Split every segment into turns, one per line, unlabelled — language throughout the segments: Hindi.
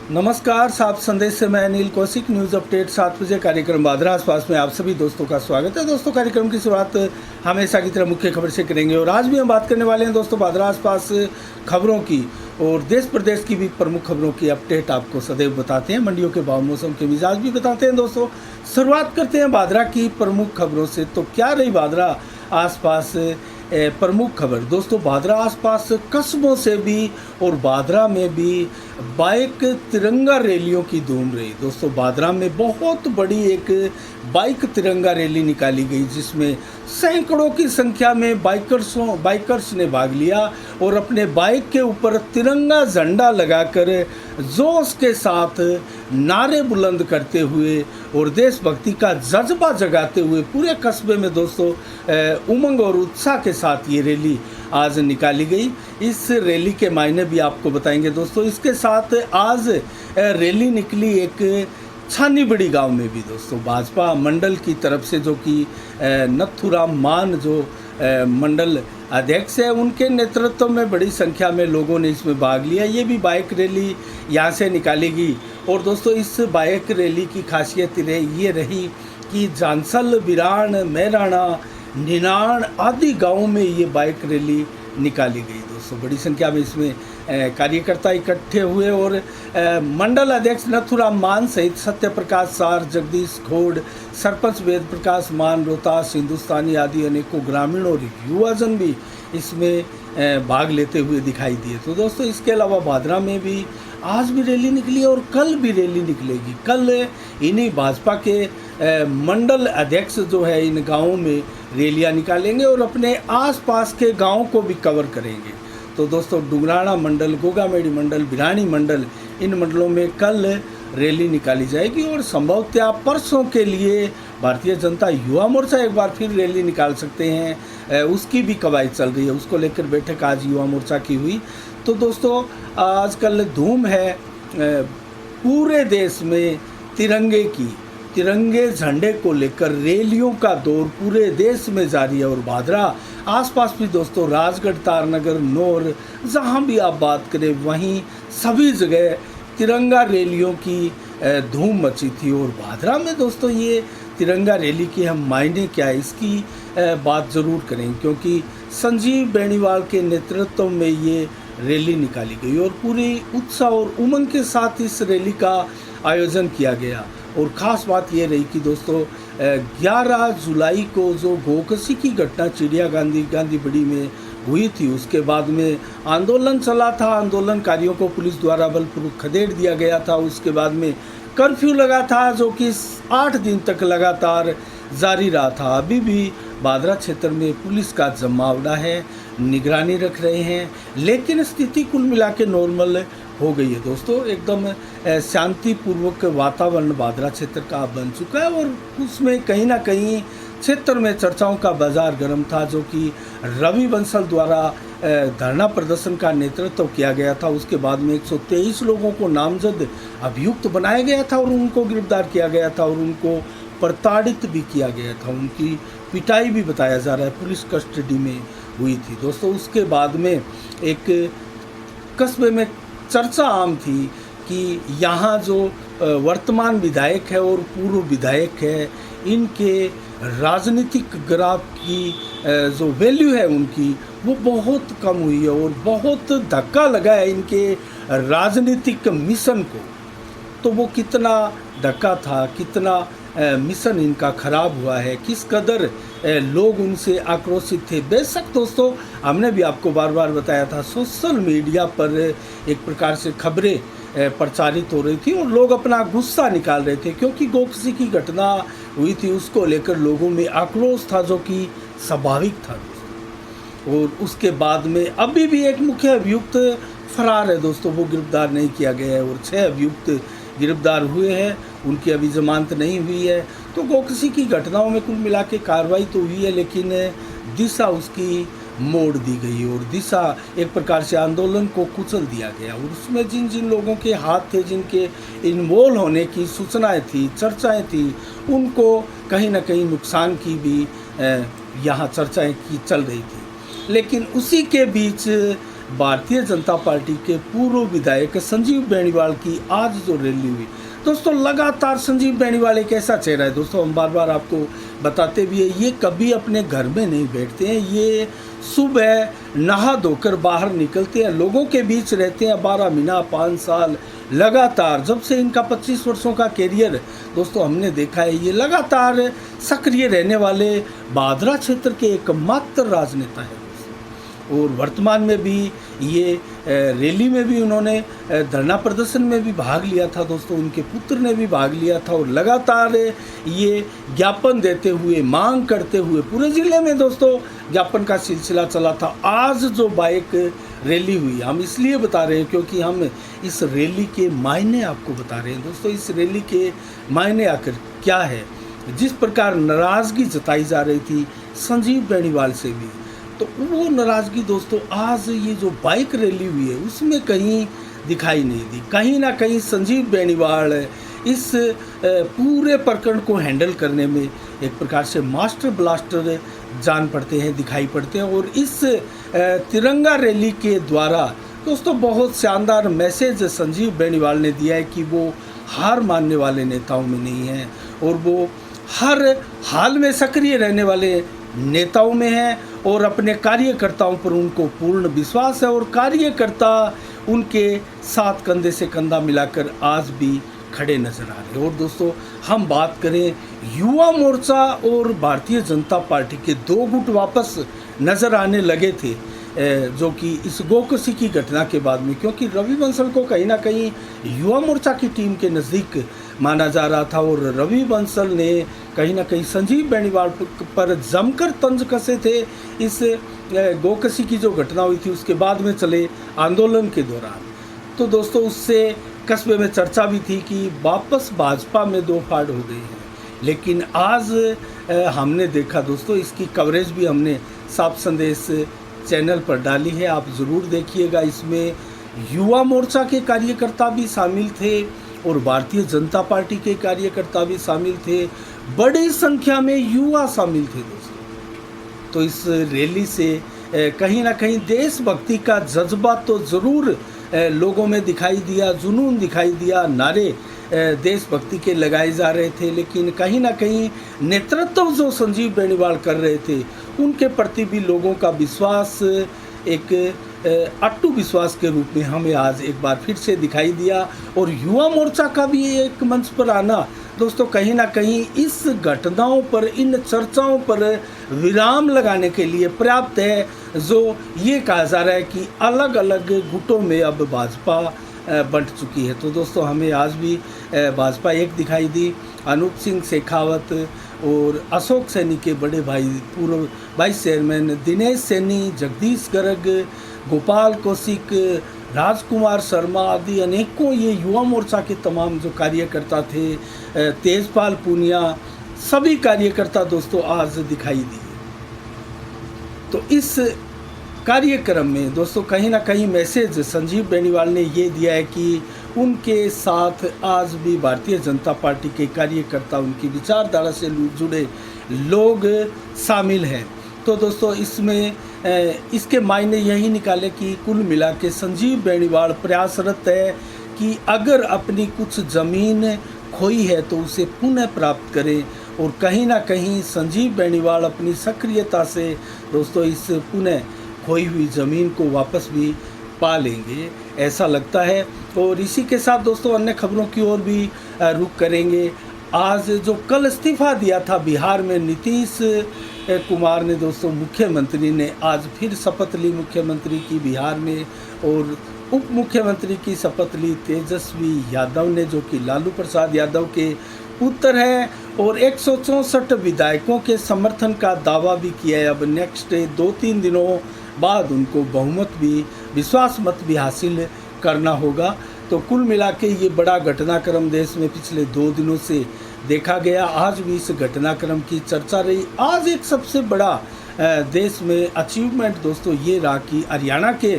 नमस्कार, साफ संदेश से मैं अनिल कौशिक। न्यूज़ अपडेट 7 बजे कार्यक्रम बादरा आसपास में आप सभी दोस्तों का स्वागत है। दोस्तों, कार्यक्रम की शुरुआत हमेशा की तरह मुख्य खबर से करेंगे और आज भी हम बात करने वाले हैं दोस्तों बादरा आसपास खबरों की और देश प्रदेश की भी प्रमुख खबरों की अपडेट आपको सदैव बताते हैं। मंडियों के भाव, मौसम के मिजाज भी बताते हैं। दोस्तों, शुरुआत करते हैं बादरा की प्रमुख खबरों से। तो क्या रही बादरा आसपास प्रमुख खबर? दोस्तों, बादरा आसपास कस्बों से भी और बादरा में भी बाइक तिरंगा रैलियों की धूम रही। दोस्तों, बादरा में बहुत बड़ी एक बाइक तिरंगा रैली निकाली गई जिसमें सैकड़ों की संख्या में बाइकर्स ने भाग लिया और अपने बाइक के ऊपर तिरंगा झंडा लगाकर जोश के साथ नारे बुलंद करते हुए और देशभक्ति का जज्बा जगाते हुए पूरे कस्बे में दोस्तों उमंग और उत्साह के साथ ये रैली आज निकाली गई। इस रैली के मायने भी आपको बताएंगे दोस्तों। इसके साथ आज रैली निकली एक छानीबड़ी गांव में भी दोस्तों भाजपा मंडल की तरफ से, जो कि नथुराम मान जो मंडल अध्यक्ष है, उनके नेतृत्व में बड़ी संख्या में लोगों ने इसमें भाग लिया। ये भी बाइक रैली यहाँ से निकाली गई और दोस्तों इस बाइक रैली की खासियत ये रही कि जानसल, बिरान, मैराना, निनाण आदि गांवों में ये बाइक रैली निकाली गई। दोस्तों, बड़ी संख्या में इसमें कार्यकर्ता इकट्ठे हुए और मंडल अध्यक्ष नथुराम मान सहित सत्य प्रकाश सार, जगदीश खोड़, सरपंच वेद प्रकाश मान, रोहतास हिंदुस्तानी आदि अनेकों ग्रामीण और युवाजन भी इसमें भाग लेते हुए दिखाई दिए। तो दोस्तों, इसके अलावा बादरा में भी आज भी रैली निकली और कल भी रैली निकलेगी। कल इन्हीं भाजपा के मंडल अध्यक्ष जो है इन गांवों में रैलियां निकालेंगे और अपने आसपास के गांवों को भी कवर करेंगे। तो दोस्तों, डुंगराना मंडल, गोगामेड़ी मंडल, बिरानी मंडल, इन मंडलों में कल रैली निकाली जाएगी और संभवतः परसों के लिए भारतीय जनता युवा मोर्चा एक बार फिर रैली निकाल सकते हैं। उसकी भी कवायद चल रही है, उसको लेकर बैठक आज युवा मोर्चा की हुई। तो दोस्तों, आजकल धूम है पूरे देश में तिरंगे झंडे को लेकर रैलियों का दौर पूरे देश में जारी है और बादरा आसपास भी दोस्तों राजगढ़, तारनगर, नौर, जहां भी आप बात करें वहीं सभी जगह तिरंगा रैलियों की धूम मची थी। और बादरा में दोस्तों ये तिरंगा रैली के हम मायने क्या है इसकी बात ज़रूर करें, क्योंकि संजीव बेनीवाल के नेतृत्व में ये रैली निकाली गई और पूरी उत्साह और उमंग के साथ इस रैली का आयोजन किया गया। और ख़ास बात ये रही कि दोस्तों 11 जुलाई को जो गोकसी की घटना चिड़िया गांधी बड़ी में हुई थी, उसके बाद में आंदोलन चला था। आंदोलनकारियों को पुलिस द्वारा बलपूर्वक खदेड़ दिया गया था। उसके बाद में कर्फ्यू लगा था जो कि 8 दिन तक लगातार जारी रहा था। अभी भी बादरा क्षेत्र में पुलिस का जमावड़ा है, निगरानी रख रहे हैं, लेकिन स्थिति कुल मिला के नॉर्मल हो गई है। दोस्तों, एकदम शांतिपूर्वक वातावरण बादरा क्षेत्र का बन चुका है और उसमें कहीं ना कहीं क्षेत्र में चर्चाओं का बाजार गर्म था, जो कि रवि बंसल द्वारा धरना प्रदर्शन का नेतृत्व किया गया था। उसके बाद में 123 लोगों को नामजद अभियुक्त बनाया गया था और उनको गिरफ्तार किया गया था और उनको प्रताड़ित भी किया गया था। उनकी पिटाई भी बताया जा रहा है पुलिस कस्टडी में हुई थी। दोस्तों, उसके बाद में एक कस्बे में चर्चा आम थी कि यहाँ जो वर्तमान विधायक है और पूर्व विधायक है, इनके राजनीतिक ग्राफ की जो वैल्यू है उनकी वो बहुत कम हुई है और बहुत धक्का लगा है इनके राजनीतिक मिशन को। तो वो कितना धक्का था, कितना मिशन इनका खराब हुआ है, किस कदर लोग उनसे आक्रोशित थे। बेशक दोस्तों, हमने भी आपको बार बार बताया था, सोशल मीडिया पर एक प्रकार से खबरें प्रचारित हो रही थी और लोग अपना गुस्सा निकाल रहे थे, क्योंकि गोकसी की घटना हुई थी, उसको लेकर लोगों में आक्रोश था जो कि स्वाभाविक था। और उसके बाद में अभी भी एक मुख्य अभियुक्त फरार है दोस्तों, वो गिरफ्तार नहीं किया गया है और 6 अभियुक्त गिरफ्तार हुए हैं, उनकी अभी जमानत नहीं हुई है। तो गोकसी की घटनाओं में कुल मिला के कार्रवाई तो हुई है, लेकिन दिशा उसकी मोड़ दी गई और दिशा एक प्रकार से आंदोलन को कुचल दिया गया। और उसमें जिन जिन लोगों के हाथ थे, जिनके इन्वॉल्व होने की सूचनाएं थी, चर्चाएं थी, उनको कहीं ना कहीं नुकसान की भी यहाँ चर्चाएं की चल रही थी। लेकिन उसी के बीच भारतीय जनता पार्टी के पूर्व विधायक संजीव बेनीवाल की आज जो रैली हुई दोस्तों, लगातार संजीव बेनीवाल एक ऐसा चेहरा है दोस्तों, हम बार बार आपको बताते भी है, ये कभी अपने घर में नहीं बैठते हैं, ये सुबह नहा धोकर बाहर निकलते हैं, लोगों के बीच रहते हैं 12 महीना 5 साल लगातार। जब से इनका 25 वर्षों का कैरियर दोस्तों हमने देखा है, ये लगातार सक्रिय रहने वाले भादरा क्षेत्र के एकमात्र राजनेता है और वर्तमान में भी ये रैली में भी उन्होंने धरना प्रदर्शन में भी भाग लिया था दोस्तों, उनके पुत्र ने भी भाग लिया था और लगातार ये ज्ञापन देते हुए, मांग करते हुए पूरे ज़िले में दोस्तों ज्ञापन का सिलसिला चला था। आज जो बाइक रैली हुई, हम इसलिए बता रहे हैं क्योंकि हम इस रैली के मायने आपको बता रहे हैं दोस्तों। इस रैली के मायने आखिर क्या है, जिस प्रकार नाराज़गी जताई जा रही थी संजीव बेनीवाल से भी, तो वो नाराज़गी दोस्तों आज ये जो बाइक रैली हुई है उसमें कहीं दिखाई नहीं दी। कहीं ना कहीं संजीव बेनीवाल इस पूरे प्रकरण को हैंडल करने में एक प्रकार से मास्टर ब्लास्टर जान पड़ते हैं, दिखाई पड़ते हैं और इस तिरंगा रैली के द्वारा दोस्तों बहुत शानदार मैसेज संजीव बेनीवाल ने दिया है कि वो हार मानने वाले नेताओं में नहीं हैं और वो हर हाल में सक्रिय रहने वाले नेताओं में हैं और अपने कार्यकर्ताओं पर उनको पूर्ण विश्वास है और कार्यकर्ता उनके साथ कंधे से कंधा मिलाकर आज भी खड़े नजर आ रहे हैं। और दोस्तों हम बात करें युवा मोर्चा और भारतीय जनता पार्टी के दो गुट वापस नजर आने लगे थे जो कि इस गोकसी की घटना के बाद में, क्योंकि रवि बंसल को कहीं ना कहीं युवा मोर्चा की टीम के नज़दीक माना जा रहा था और रवि बंसल ने कहीं ना कहीं संजीव बेनीवाल पर जमकर तंज कसे थे इस गोकसी की जो घटना हुई थी उसके बाद में चले आंदोलन के दौरान। तो दोस्तों उससे कस्बे में चर्चा भी थी कि वापस भाजपा में दो फाड़ हो गए हैं, लेकिन आज हमने देखा दोस्तों, इसकी कवरेज भी हमने साफ संदेश चैनल पर डाली है, आप ज़रूर देखिएगा। इसमें युवा मोर्चा के कार्यकर्ता भी शामिल थे और भारतीय जनता पार्टी के कार्यकर्ता भी शामिल थे, बड़ी संख्या में युवा शामिल थे दोस्तों। तो इस रैली से कहीं ना कहीं देशभक्ति का जज्बा तो ज़रूर लोगों में दिखाई दिया, जुनून दिखाई दिया, नारे देशभक्ति के लगाए जा रहे थे, लेकिन कहीं ना कहीं नेतृत्व जो संजीव बेनीवाल कर रहे थे उनके प्रति भी लोगों का विश्वास एक अट्टू विश्वास के रूप में हमें आज एक बार फिर से दिखाई दिया। और युवा मोर्चा का भी एक मंच पर आना दोस्तों कहीं ना कहीं इस घटनाओं पर, इन चर्चाओं पर विराम लगाने के लिए पर्याप्त है, जो ये कहा जा रहा है कि अलग अलग गुटों में अब भाजपा बंट चुकी है। तो दोस्तों हमें आज भी भाजपा एक दिखाई दी, अनूप सिंह शेखावत और अशोक सैनी के बड़े भाई पूर्व वाइस चेयरमैन दिनेश सैनी, जगदीश गर्ग, गोपाल कौशिक, राजकुमार शर्मा आदि अनेकों ये युवा मोर्चा के तमाम जो कार्यकर्ता थे, तेजपाल पूनिया, सभी कार्यकर्ता दोस्तों आज दिखाई दिए। तो इस कार्यक्रम में दोस्तों कहीं ना कहीं मैसेज संजीव बेनीवाल ने ये दिया है कि उनके साथ आज भी भारतीय जनता पार्टी के कार्यकर्ता, उनकी विचारधारा से जुड़े लोग शामिल हैं। तो दोस्तों इसमें इसके मायने यही निकाले कि कुल मिला के संजीव बेनीवाल प्रयासरत है कि अगर अपनी कुछ ज़मीन खोई है तो उसे पुनः प्राप्त करें और कहीं ना कहीं संजीव बेनीवाल अपनी सक्रियता से दोस्तों इस पुनः खोई हुई ज़मीन को वापस भी पा लेंगे, ऐसा लगता है। और इसी के साथ दोस्तों अन्य खबरों की ओर भी रुख करेंगे। आज जो कल इस्तीफ़ा दिया था बिहार में नीतीश कुमार ने दोस्तों, मुख्यमंत्री ने आज फिर शपथ ली मुख्यमंत्री की बिहार में, और उप मुख्यमंत्री की शपथ ली तेजस्वी यादव ने, जो कि लालू प्रसाद यादव के पुत्र हैं, और 164 विधायकों के समर्थन का दावा भी किया है। अब नेक्स्ट 2-3 दिनों बाद उनको बहुमत भी, विश्वास मत भी हासिल करना होगा। तो कुल मिला के ये बड़ा घटनाक्रम देश में पिछले 2 दिनों से देखा गया। आज भी इस घटनाक्रम की चर्चा रही। आज एक सबसे बड़ा देश में अचीवमेंट दोस्तों ये रहा कि हरियाणा के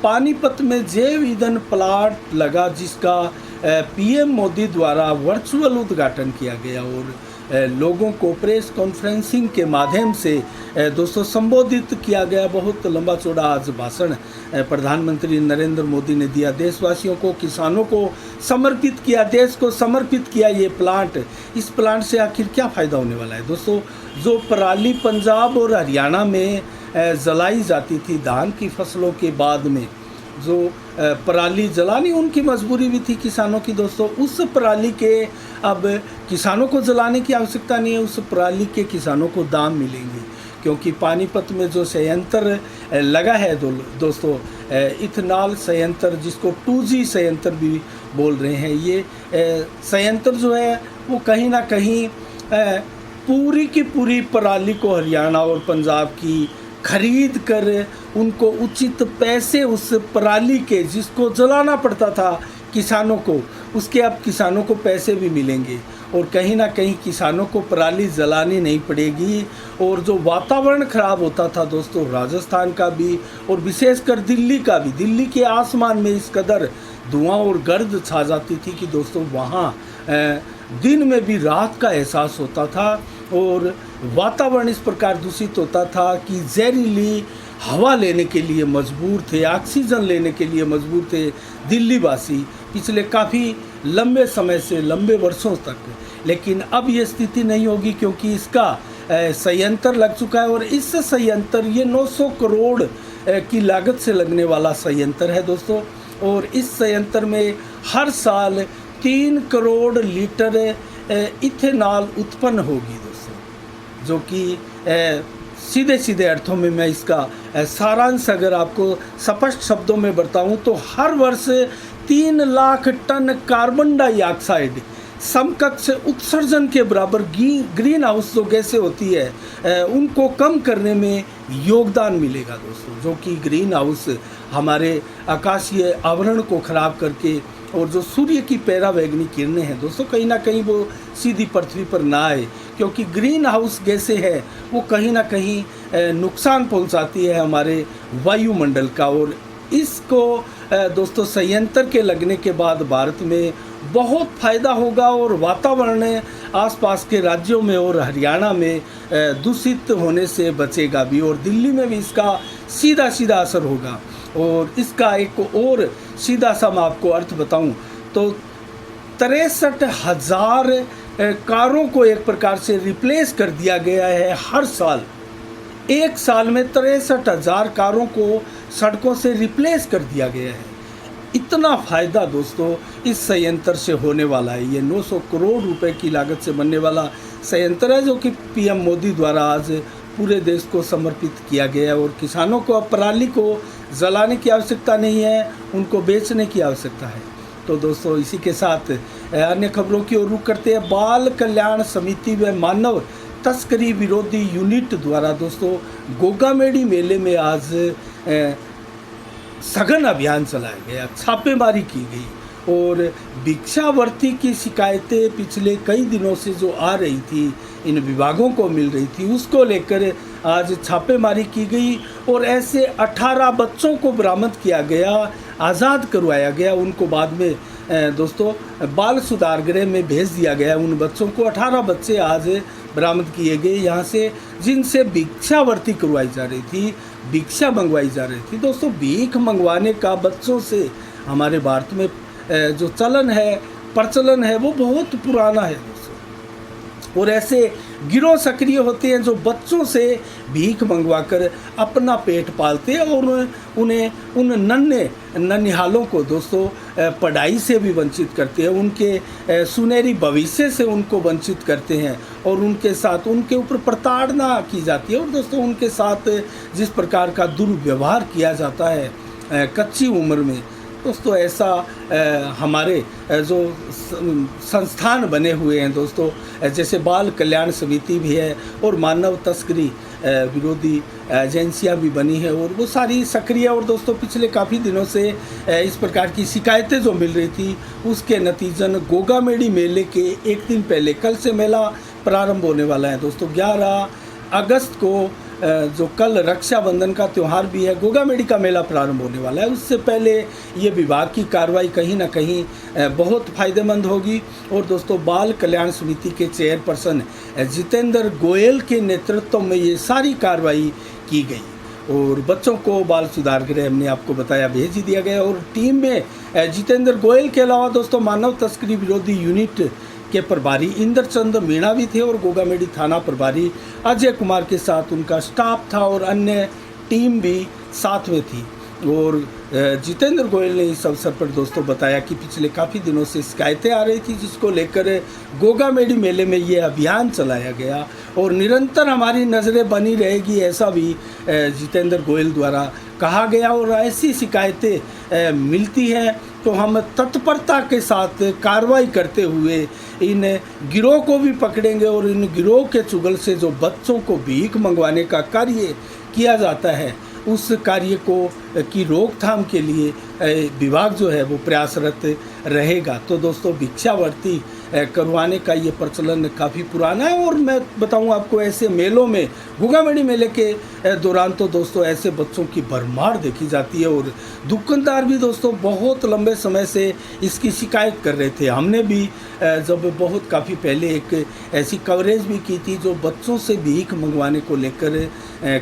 पानीपत में जैव ईंधन प्लांट लगा, जिसका पीएम मोदी द्वारा वर्चुअल उद्घाटन किया गया। और लोगों को प्रेस कॉन्फ्रेंसिंग के माध्यम से दोस्तों संबोधित किया गया। बहुत लंबा चौड़ा आज भाषण प्रधानमंत्री नरेंद्र मोदी ने दिया, देशवासियों को, किसानों को समर्पित किया, देश को समर्पित किया ये प्लांट। इस प्लांट से आखिर क्या फ़ायदा होने वाला है दोस्तों? जो पराली पंजाब और हरियाणा में जलाई जाती थी धान की फसलों के बाद में, जो पराली जलानी उनकी मजबूरी भी थी किसानों की दोस्तों, उस पराली के अब किसानों को जलाने की आवश्यकता नहीं है, उस पराली के किसानों को दाम मिलेंगे, क्योंकि पानीपत में जो संयंत्र लगा है दोस्तों, इथेनॉल संयंत्र, जिसको 2G संयंत्र भी बोल रहे हैं, ये संयंत्र जो है वो कहीं ना कहीं पूरी की पूरी पराली को हरियाणा और पंजाब की खरीद कर उनको उचित पैसे उस पराली के, जिसको जलाना पड़ता था किसानों को, उसके अब किसानों को पैसे भी मिलेंगे और कहीं ना कहीं किसानों को पराली जलानी नहीं पड़ेगी। और जो वातावरण खराब होता था दोस्तों, राजस्थान का भी और विशेषकर दिल्ली का भी, दिल्ली के आसमान में इस कदर धुआं और गर्द छा जाती थी कि दोस्तों वहाँ दिन में भी रात का एहसास होता था और वातावरण इस प्रकार दूषित होता था कि जहरीली हवा लेने के लिए मजबूर थे, ऑक्सीजन लेने के लिए मजबूर थे दिल्ली वासी पिछले काफ़ी लंबे समय से, लंबे वर्षों तक। लेकिन अब ये स्थिति नहीं होगी, क्योंकि इसका संयंत्र लग चुका है और इस संयंत्र, ये 900 करोड़ की लागत से लगने वाला संयंत्र है दोस्तों। और इस संयंत्र में हर साल 3 करोड़ लीटर इथेनॉल उत्पन्न होगी दोस्तों, जो कि सीधे सीधे अर्थों में मैं इसका सारांश अगर आपको स्पष्ट शब्दों में बताऊं तो हर वर्ष 3 लाख टन कार्बन डाइऑक्साइड समकक्ष उत्सर्जन के बराबर ग्रीन हाउस जो गैसें होती है उनको कम करने में योगदान मिलेगा दोस्तों, जो कि ग्रीन हाउस हमारे आकाशीय आवरण को खराब करके और जो सूर्य की पैरावैगनी किरणें हैं दोस्तों, कहीं ना कहीं वो सीधी पृथ्वी पर ना आए, क्योंकि ग्रीन हाउस गैसें हैं वो कहीं ना कहीं नुकसान पहुंचाती है हमारे वायुमंडल का। और इसको दोस्तों संयंत्र के लगने के बाद भारत में बहुत फ़ायदा होगा और वातावरण आसपास के राज्यों में और हरियाणा में दूषित होने से बचेगा भी, और दिल्ली में भी इसका सीधा सीधा असर होगा। और इसका एक और सीधा सा मैं आपको अर्थ बताऊं तो 63,000 कारों को एक प्रकार से रिप्लेस कर दिया गया है हर साल। एक साल में 63,000 कारों को सड़कों से रिप्लेस कर दिया गया है। इतना फ़ायदा दोस्तों इस संयंत्र से होने वाला है। ये 900 करोड़ रुपए की लागत से बनने वाला संयंत्र है, जो कि पीएम मोदी द्वारा आज पूरे देश को समर्पित किया गया है। और किसानों को अब पराली को जलाने की आवश्यकता नहीं है, उनको बेचने की आवश्यकता है। तो दोस्तों इसी के साथ अन्य खबरों की ओर रुख करते हैं। बाल कल्याण समिति व मानव तस्करी विरोधी यूनिट द्वारा दोस्तों गोगामेडी मेले में आज सघन अभियान चलाया गया, छापेमारी की गई और भिक्षावृत्ति की शिकायतें पिछले कई दिनों से जो आ रही थी, इन विभागों को मिल रही थी, उसको लेकर आज छापेमारी की गई और ऐसे 18 बच्चों को बरामद किया गया, आज़ाद करवाया गया। उनको बाद में दोस्तों बाल सुधार गृह में भेज दिया गया। उन बच्चों को 18 बच्चे आज बरामद किए गए यहाँ से, जिनसे भिक्षावृत्ति करवाई जा रही थी, भिक्षा मंगवाई जा रही थी। दोस्तों भीख मंगवाने का बच्चों से हमारे भारत में जो चलन है, प्रचलन है, वो बहुत पुराना है दोस्तों। और ऐसे गिरोह सक्रिय होते हैं जो बच्चों से भीख मंगवाकर अपना पेट पालते हैं और उन्हें उन नन्हिहालों को दोस्तों पढ़ाई से भी वंचित करते हैं, उनके सुनहरी भविष्य से उनको वंचित करते हैं और उनके साथ उनके ऊपर प्रताड़ना की जाती है। और दोस्तों उनके साथ जिस प्रकार का दुर्व्यवहार किया जाता है कच्ची उम्र में दोस्तों, ऐसा हमारे जो संस्थान बने हुए हैं दोस्तों, जैसे बाल कल्याण समिति भी है और मानव तस्करी विरोधी एजेंसियां भी बनी है और वो सारी सक्रिय। और दोस्तों पिछले काफ़ी दिनों से इस प्रकार की शिकायतें जो मिल रही थी, उसके नतीजन गोगामेडी मेले के एक दिन पहले, कल से मेला प्रारंभ होने वाला है दोस्तों। 11 अगस्त को जो कल रक्षाबंधन का त्यौहार भी है, गोगामेडी का मेला प्रारंभ होने वाला है, उससे पहले ये विभाग की कार्रवाई कहीं ना कहीं बहुत फ़ायदेमंद होगी। और दोस्तों बाल कल्याण समिति के चेयरपर्सन जितेंद्र गोयल के नेतृत्व में ये सारी कार्रवाई की गई और बच्चों को बाल सुधार गृह हमने आपको बताया भेज दिया गया। और टीम में जितेंद्र गोयल के अलावा दोस्तों मानव तस्करी विरोधी यूनिट के प्रभारी इंद्रचंद मीणा भी थे और गोगामेडी थाना प्रभारी अजय कुमार के साथ उनका स्टाफ था और अन्य टीम भी साथ में थी। और जितेंद्र गोयल ने इस अवसर पर दोस्तों बताया कि पिछले काफ़ी दिनों से शिकायतें आ रही थी, जिसको लेकर गोगामेडी मेले में ये अभियान चलाया गया और निरंतर हमारी नज़रें बनी रहेगी, ऐसा भी जितेंद्र गोयल द्वारा कहा गया। और ऐसी शिकायतें मिलती हैं तो हम तत्परता के साथ कार्रवाई करते हुए इन गिरोह को भी पकड़ेंगे और इन गिरोह के चुगल से जो बच्चों को भीख मंगवाने का कार्य किया जाता है उस कार्य को की रोकथाम के लिए विभाग जो है वो प्रयासरत रहेगा। तो दोस्तों भिक्षावृत्ति करवाने का ये प्रचलन काफ़ी पुराना है और मैं बताऊं आपको ऐसे मेलों में गोगामेडी मेले के दौरान तो दोस्तों ऐसे बच्चों की भरमार देखी जाती है और दुकानदार भी दोस्तों बहुत लंबे समय से इसकी शिकायत कर रहे थे। हमने भी जब बहुत काफ़ी पहले एक ऐसी कवरेज भी की थी जो बच्चों से भीख मंगवाने को लेकर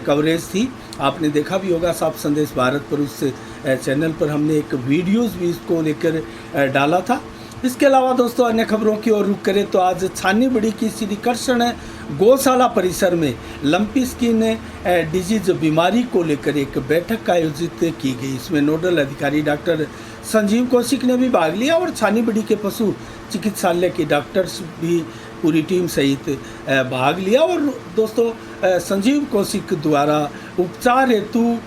कवरेज थी, आपने देखा भी होगा साफ संदेश भारत पर, उस चैनल पर हमने एक वीडियोस भी इसको लेकर डाला था। इसके अलावा दोस्तों अन्य खबरों की ओर रुख करें तो आज छानीबड़ी की श्री कृष्ण गौशाला परिसर में लंपी स्किन डिजीज बीमारी को लेकर एक बैठक आयोजित की गई। इसमें नोडल अधिकारी डॉक्टर संजीव कौशिक ने भी भाग लिया और छानीबड़ी के पशु चिकित्सालय के डॉक्टर्स भी पूरी टीम सहित भाग लिया। और दोस्तों संजीव कौशिक द्वारा उपचार हेतु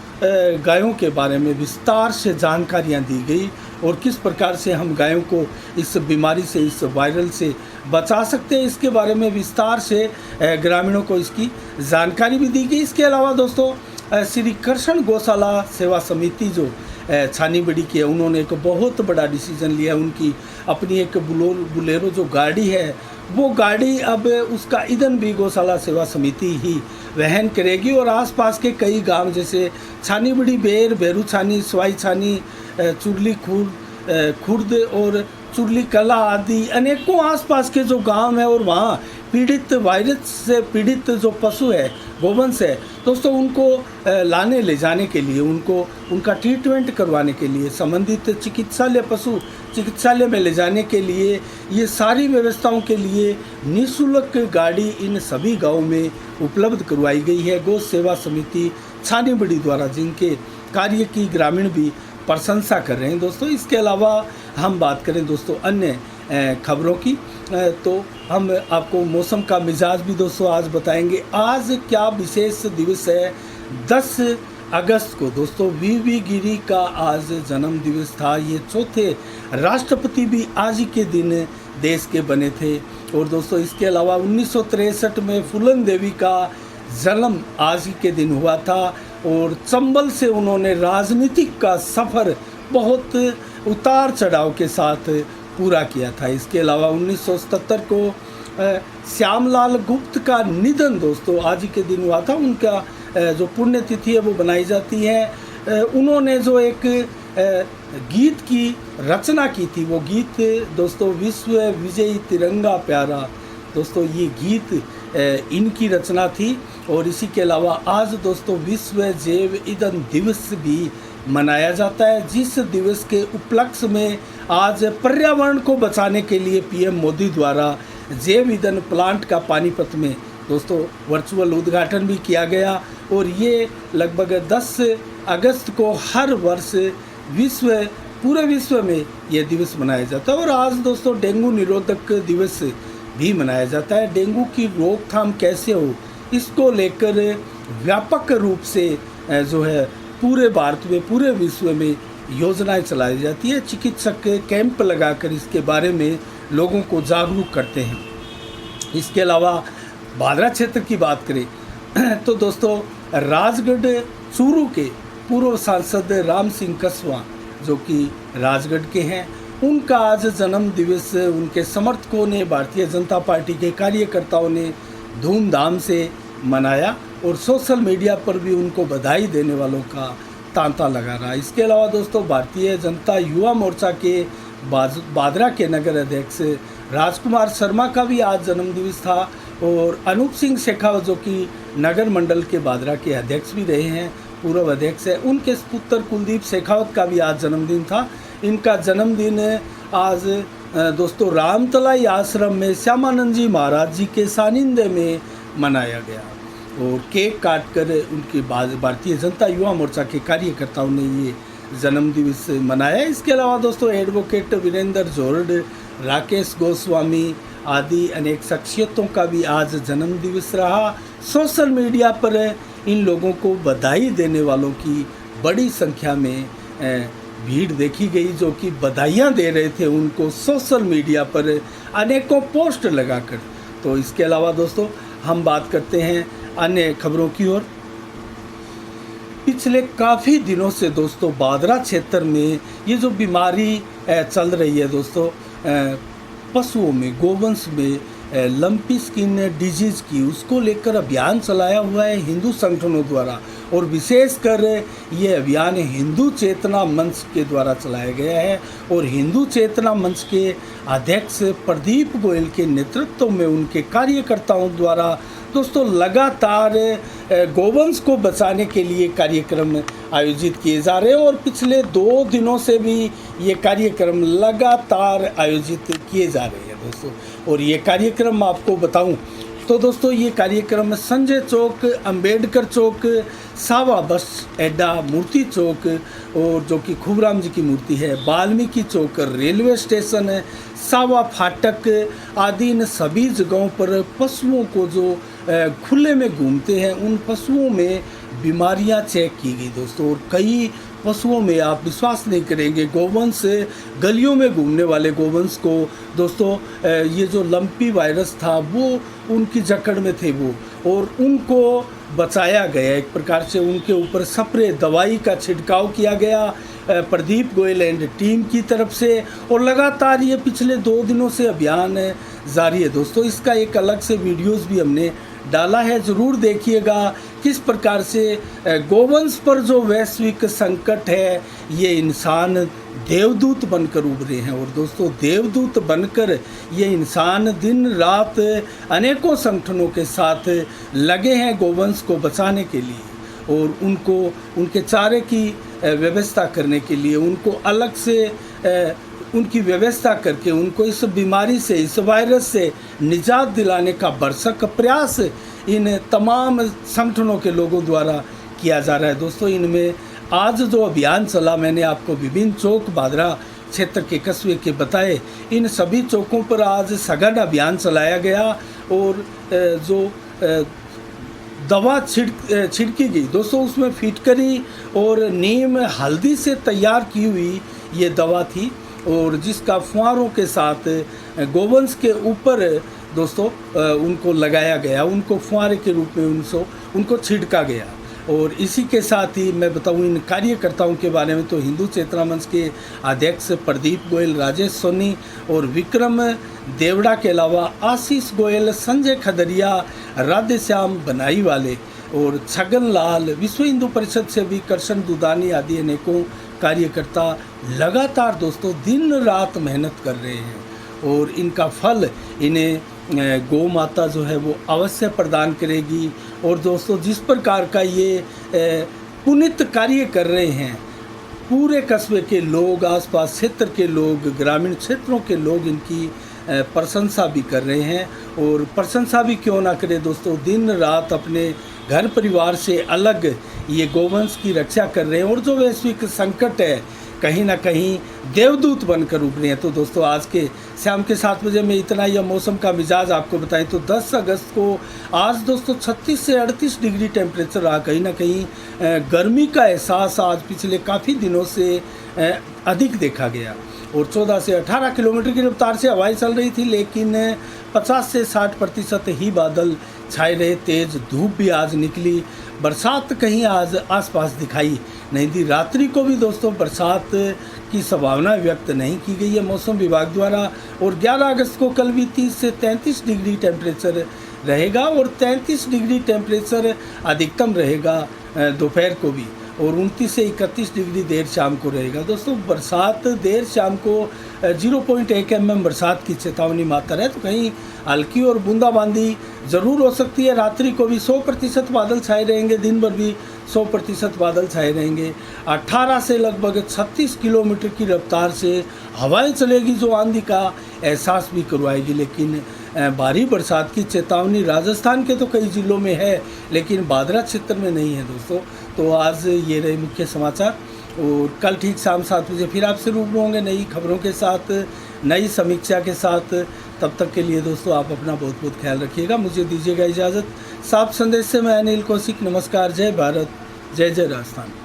गायों के बारे में विस्तार से जानकारियां दी गई और किस प्रकार से हम गायों को इस बीमारी से, इस वायरल से बचा सकते हैं, इसके बारे में विस्तार से ग्रामीणों को इसकी जानकारी भी दी गई। इसके अलावा दोस्तों श्री कृष्ण गौशाला सेवा समिति जो छानीबड़ी की है, उन्होंने एक बहुत बड़ा डिसीजन लिया। उनकी अपनी एक बुलेरो जो गाड़ी है वो गाड़ी अब उसका ईंधन भी गौशाला सेवा समिति ही वहन करेगी और आसपास के कई गांव जैसे छानीबड़ी, बेर, बेरू छानी, सवाई छानी, चुरली खुर्द और चुरली कला आदि अनेकों आसपास के जो गांव हैं और वहाँ पीड़ित वायरस से पीड़ित जो पशु है, गोवंश है दोस्तों, उनको लाने ले जाने के लिए, उनको उनका ट्रीटमेंट करवाने के लिए संबंधित चिकित्सालय, पशु चिकित्सालय में ले जाने के लिए, ये सारी व्यवस्थाओं के लिए निःशुल्क गाड़ी इन सभी गाँवों में उपलब्ध करवाई गई है गौ सेवा समिति छानीबड़ी द्वारा, जिनके कार्य की ग्रामीण भी प्रशंसा कर रहे हैं दोस्तों। इसके अलावा हम बात करें दोस्तों अन्य खबरों की तो हम आपको मौसम का मिजाज भी दोस्तों आज बताएंगे। आज क्या विशेष दिवस है? 10 अगस्त को दोस्तों वीवी गिरी का आज जन्म दिवस था। ये चौथे राष्ट्रपति भी आज ही के दिन देश के बने थे। और दोस्तों इसके अलावा 1963 में फूलन देवी का जन्म आज ही के दिन हुआ था और चंबल से उन्होंने राजनीतिक का सफ़र बहुत उतार चढ़ाव के साथ पूरा किया था। इसके अलावा 1977 को श्यामलाल गुप्त का निधन दोस्तों आज ही के दिन हुआ था। उनका जो पुण्यतिथि है वो बनाई जाती है। उन्होंने जो एक गीत की रचना की थी, वो गीत दोस्तों विश्व विजयी तिरंगा प्यारा, दोस्तों ये गीत इनकी रचना थी। और इसी के अलावा आज दोस्तों विश्व जैव ईंधन दिवस भी मनाया जाता है, जिस दिवस के उपलक्ष्य में आज पर्यावरण को बचाने के लिए पीएम मोदी द्वारा जैव ईंधन प्लांट का पानीपत में दोस्तों वर्चुअल उद्घाटन भी किया गया। और ये लगभग 10 अगस्त को हर वर्ष पूरे विश्व में ये दिवस मनाया जाता है। और आज दोस्तों डेंगू निरोधक दिवस भी मनाया जाता है। डेंगू की रोकथाम कैसे हो, इसको लेकर व्यापक रूप से जो है पूरे भारत में, पूरे विश्व में योजनाएं चलाई जाती है। चिकित्सक कैंप लगाकर इसके बारे में लोगों को जागरूक करते हैं। इसके अलावा भादरा क्षेत्र की बात करें तो दोस्तों राजगढ़ चूरू के पूर्व सांसद राम सिंह कसवा जो कि राजगढ़ के हैं, उनका आज जन्म दिवस उनके समर्थकों ने, भारतीय जनता पार्टी के कार्यकर्ताओं ने धूमधाम से मनाया। और सोशल मीडिया पर भी उनको बधाई देने वालों का तांता लगा रहा। इसके अलावा दोस्तों भारतीय जनता युवा मोर्चा के बादरा के नगर अध्यक्ष राजकुमार शर्मा का भी आज जन्मदिवस था और अनूप सिंह शेखावत जो कि नगर मंडल के बादरा के अध्यक्ष भी रहे हैं, पूर्व अध्यक्ष है, उनके पुत्र कुलदीप शेखावत का भी आज जन्मदिन था। इनका जन्मदिन आज दोस्तों रामतलाई आश्रम में श्यामानंद जी महाराज जी के सानिध्य में मनाया गया और केक काटकर उनकी भारतीय जनता युवा मोर्चा के कार्यकर्ताओं ने ये जन्मदिवस मनाया। इसके अलावा दोस्तों एडवोकेट वीरेंद्र जोरड, राकेश गोस्वामी आदि अनेक शख्सियतों का भी आज जन्मदिवस रहा। सोशल मीडिया पर इन लोगों को बधाई देने वालों की बड़ी संख्या में भीड़ देखी गई, जो कि बधाइयाँ दे रहे थे उनको सोशल मीडिया पर अनेकों पोस्ट लगाकर। तो इसके अलावा दोस्तों हम बात करते हैं अन्य खबरों की ओर। पिछले काफ़ी दिनों से दोस्तों बादरा क्षेत्र में ये जो बीमारी चल रही है दोस्तों, पशुओं में, गोवंश में लंपी स्किन डिजीज़ की, उसको लेकर अभियान चलाया हुआ है हिंदू संगठनों द्वारा और विशेषकर ये अभियान हिंदू चेतना मंच के द्वारा चलाया गया है और हिंदू चेतना मंच के अध्यक्ष प्रदीप गोयल के नेतृत्व में उनके कार्यकर्ताओं द्वारा दोस्तों लगातार गोवंश को बचाने के लिए कार्यक्रम आयोजित किए जा रहे हैं और पिछले 2 दिनों से भी ये कार्यक्रम लगातार आयोजित किए जा रहे हैं दोस्तों। और ये कार्यक्रम आपको बताऊं तो दोस्तों ये कार्यक्रम संजय चौक, अंबेडकर चौक, सावा बस अड्डा, मूर्ति चौक और जो कि खूबराम जी की मूर्ति है, वाल्मीकि चौक, रेलवे स्टेशन है, सावा फाटक आदि इन सभी जगहों पर पशुओं को जो खुले में घूमते हैं उन पशुओं में बीमारियां चेक की गई दोस्तों। और कई पशुओं में आप विश्वास नहीं करेंगे, गोवंश गलियों में घूमने वाले गोवंश को दोस्तों ये जो लंपी वायरस था वो उनकी जकड़ में थे वो, और उनको बचाया गया। एक प्रकार से उनके ऊपर स्प्रे दवाई का छिड़काव किया गया प्रदीप गोयल एंड टीम की तरफ से और लगातार ये पिछले 2 दिनों से अभियान जारी है दोस्तों। इसका एक अलग से वीडियोस भी हमने डाला है, ज़रूर देखिएगा किस प्रकार से गोवंश पर जो वैश्विक संकट है ये इंसान देवदूत बनकर उभरे हैं। और दोस्तों देवदूत बनकर ये इंसान दिन रात अनेकों संगठनों के साथ लगे हैं गोवंश को बचाने के लिए और उनको उनके चारे की व्यवस्था करने के लिए, उनको अलग से उनकी व्यवस्था करके उनको इस बीमारी से, इस वायरस से निजात दिलाने का भरसक प्रयास इन तमाम संगठनों के लोगों द्वारा किया जा रहा है दोस्तों। इनमें आज जो अभियान चला, मैंने आपको विभिन्न चौक बादरा क्षेत्र के कस्बे के बताए, इन सभी चौकों पर आज सघन अभियान चलाया गया और जो दवा छिड़की गई दोस्तों, उसमें फिटकरी और नीम हल्दी से तैयार की हुई ये दवा थी और जिसका फुहारों के साथ गोवंश के ऊपर दोस्तों उनको लगाया गया, उनको फुहारे के रूप में उनको छिड़का गया। और इसी के साथ ही मैं बताऊं इन कार्यकर्ताओं के बारे में, तो हिंदू चेतना मंच के अध्यक्ष प्रदीप गोयल, राजेश सोनी और विक्रम देवड़ा के अलावा आशीष गोयल, संजय खदरिया, राधेश्याम बनाई वाले और छगन लाल, विश्व हिंदू परिषद से भी करशन दुदानी आदि अनेकों कार्यकर्ता लगातार दोस्तों दिन रात मेहनत कर रहे हैं और इनका फल इन्हें गौ माता जो है वो अवश्य प्रदान करेगी। और दोस्तों जिस प्रकार का ये पुनीत कार्य कर रहे हैं, पूरे कस्बे के लोग, आसपास क्षेत्र के लोग, ग्रामीण क्षेत्रों के लोग इनकी प्रशंसा भी कर रहे हैं। और प्रशंसा भी क्यों ना करें दोस्तों, दिन रात अपने घर परिवार से अलग ये गोवंश की रक्षा कर रहे हैं और जो वैश्विक संकट है कहीं ना कहीं देवदूत बनकर उभरे हैं। तो दोस्तों आज के शाम के 7 बजे में इतना, यह मौसम का मिजाज आपको बताएं तो 10 अगस्त को आज दोस्तों 36 से 38 डिग्री टेम्परेचर रहा। कहीं ना कहीं गर्मी का एहसास आज पिछले काफ़ी दिनों से अधिक देखा गया और 14 से 18 किलोमीटर की रफ्तार से हवाएं चल रही थी, लेकिन 50 से 60% ही बादल छाए रहे। तेज़ धूप भी आज निकली, बरसात कहीं आज आसपास दिखाई नहीं दी। रात्रि को भी दोस्तों बरसात की संभावना व्यक्त नहीं की गई है मौसम विभाग द्वारा। और 11 अगस्त को कल भी 30 से 33 डिग्री टेम्परेचर रहेगा और 33 डिग्री टेम्परेचर अधिकतम रहेगा दोपहर को भी, और 29 से 31 डिग्री देर शाम को रहेगा। दोस्तों बरसात देर शाम को 0.1 mm बरसात की चेतावनी मात्र है, तो कहीं हल्की और बूंदाबांदी ज़रूर हो सकती है। रात्रि को भी 100% बादल छाए रहेंगे, दिन भर भी 100% बादल छाए रहेंगे। 18 से लगभग 36 किलोमीटर की रफ्तार से हवाएं चलेगी, जो आंधी का एहसास भी करवाएगी। लेकिन भारी बरसात की चेतावनी राजस्थान के तो कई ज़िलों में है, लेकिन बांद्रा क्षेत्र में नहीं है दोस्तों। तो आज ये रहे मुख्य समाचार, और कल ठीक शाम 7 बजे फिर आपसे रूबरू होंगे नई खबरों के साथ, नई समीक्षा के साथ। तब तक के लिए दोस्तों आप अपना बहुत बहुत ख्याल रखिएगा। मुझे दीजिएगा इजाज़त। साफ संदेश से मैं अनिल कौशिक, नमस्कार। जय भारत, जय जय राजस्थान।